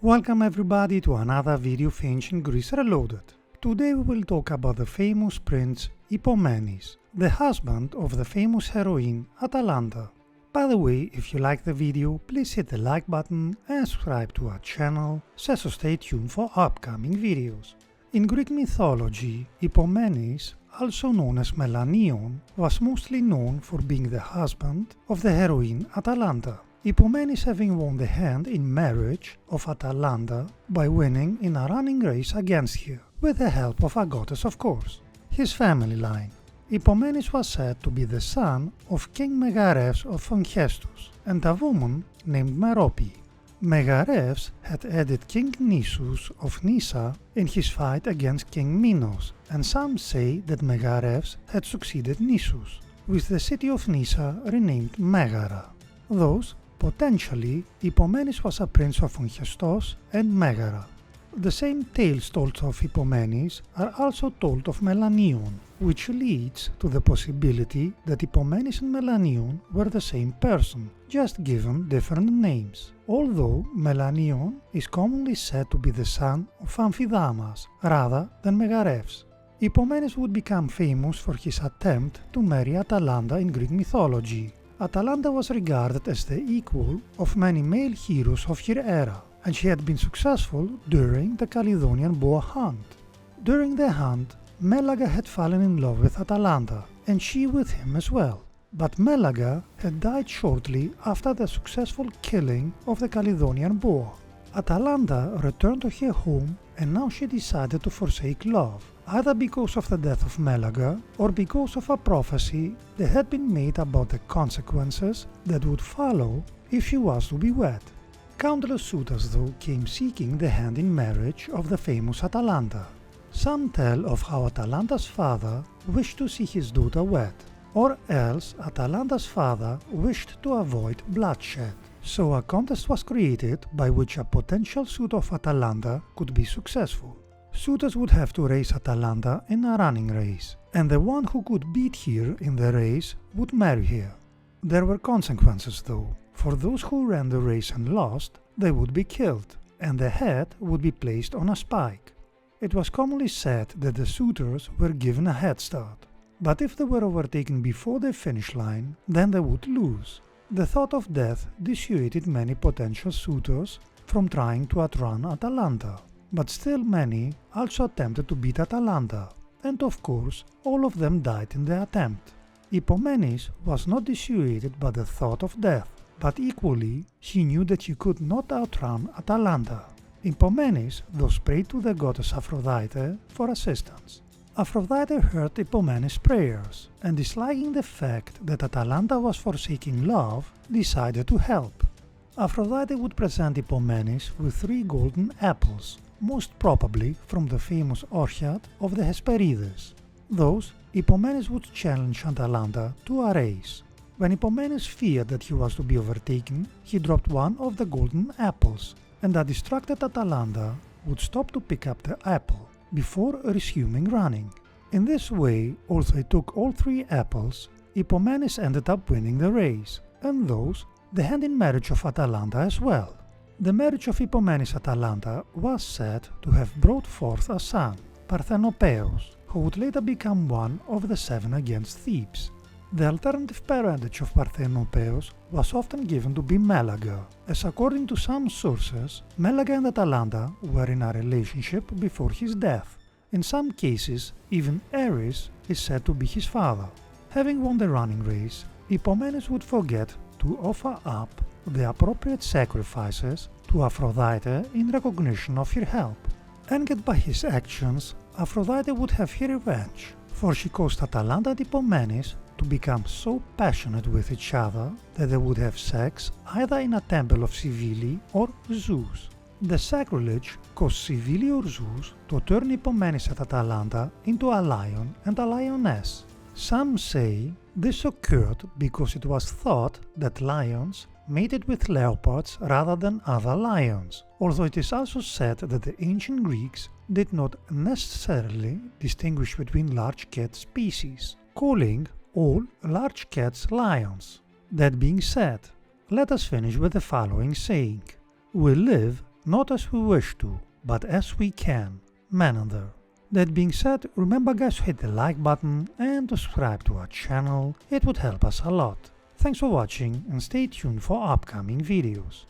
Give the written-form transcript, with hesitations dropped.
Welcome everybody to another video of Ancient Greece Reloaded. Today we will talk about the famous prince Hippomenes, the husband of the famous heroine Atalanta. By the way, if you like the video, please hit the like button and subscribe to our channel, so stay tuned for upcoming videos. In Greek mythology, Hippomenes, also known as Melanion, was mostly known for being the husband of the heroine Atalanta. Hippomenes having won the hand in marriage of Atalanta by winning in a running race against her, with the help of a goddess of course. His family line. Hippomenes was said to be the son of King Megareus of Onchestus and a woman named Merope. Megareus had aided King Nisus of Nysa in his fight against King Minos, and some say that Megareus had succeeded Nisus, with the city of Nysa renamed Megara. Thus, potentially, Hippomenes was a prince of Onchestos and Megara. The same tales told of Hippomenes are also told of Melanion, which leads to the possibility that Hippomenes and Melanion were the same person, just given different names, although Melanion is commonly said to be the son of Amphidamas rather than Megareus. Hippomenes would become famous for his attempt to marry Atalanta in Greek mythology. Atalanta was regarded as the equal of many male heroes of her era, and she had been successful during the Caledonian boar hunt. During the hunt, Melaga had fallen in love with Atalanta, and she with him as well. But Melaga had died shortly after the successful killing of the Caledonian boar. Atalanta returned to her home, and now she decided to forsake love, either because of the death of Melaga or because of a prophecy that had been made about the consequences that would follow if she was to be wed. Countless suitors though came seeking the hand in marriage of the famous Atalanta. Some tell of how Atalanta's father wished to see his daughter wed, or else Atalanta's father wished to avoid bloodshed. So a contest was created by which a potential suitor of Atalanta could be successful. Suitors would have to race Atalanta in a running race, and the one who could beat her in the race would marry her. There were consequences though. For those who ran the race and lost, they would be killed, and the head would be placed on a spike. It was commonly said that the suitors were given a head start, but if they were overtaken before the finish line, then they would lose. The thought of death dissuaded many potential suitors from trying to outrun Atalanta, but still many also attempted to beat Atalanta, and of course all of them died in the attempt. Hippomenes was not dissuaded by the thought of death, but equally he knew that he could not outrun Atalanta. Hippomenes thus prayed to the goddess Aphrodite for assistance. Aphrodite heard Hippomenes' prayers, and disliking the fact that Atalanta was forsaking love, decided to help. Aphrodite would present Hippomenes with 3 golden apples, most probably from the famous orchard of the Hesperides. Thus, Hippomenes would challenge Atalanta to a race. When Hippomenes feared that he was to be overtaken, he dropped one of the golden apples, and a distracted Atalanta would stop to pick up the apple before resuming running. In this way, although he took all 3 apples, Hippomenes ended up winning the race, and thus the hand in marriage of Atalanta as well. The marriage of Hippomenes-Atalanta was said to have brought forth a son, Parthenopeus, who would later become one of the 7 against Thebes. The alternative parentage of Parthenopeus was often given to be Melaga, as according to some sources, Melaga and Atalanta were in a relationship before his death. In some cases, even Ares is said to be his father. Having won the running race, Hippomenes would forget to offer up the appropriate sacrifices to Aphrodite in recognition of her help. Angered by his actions, Aphrodite would have her revenge, for she caused Atalanta and Hippomenes to become so passionate with each other that they would have sex either in a temple of Cybele or Zeus. The sacrilege caused Cybele or Zeus to turn Hippomenes and Atalanta into a lion and a lioness. Some say this occurred because it was thought that lions mated with leopards rather than other lions, although it is also said that the ancient Greeks did not necessarily distinguish between large cat species, calling all large cats lions. That being said, let us finish with the following saying: we live not as we wish to, but as we can. Menander. That being said, remember guys to hit the like button and to subscribe to our channel, it would help us a lot. Thanks for watching and stay tuned for upcoming videos.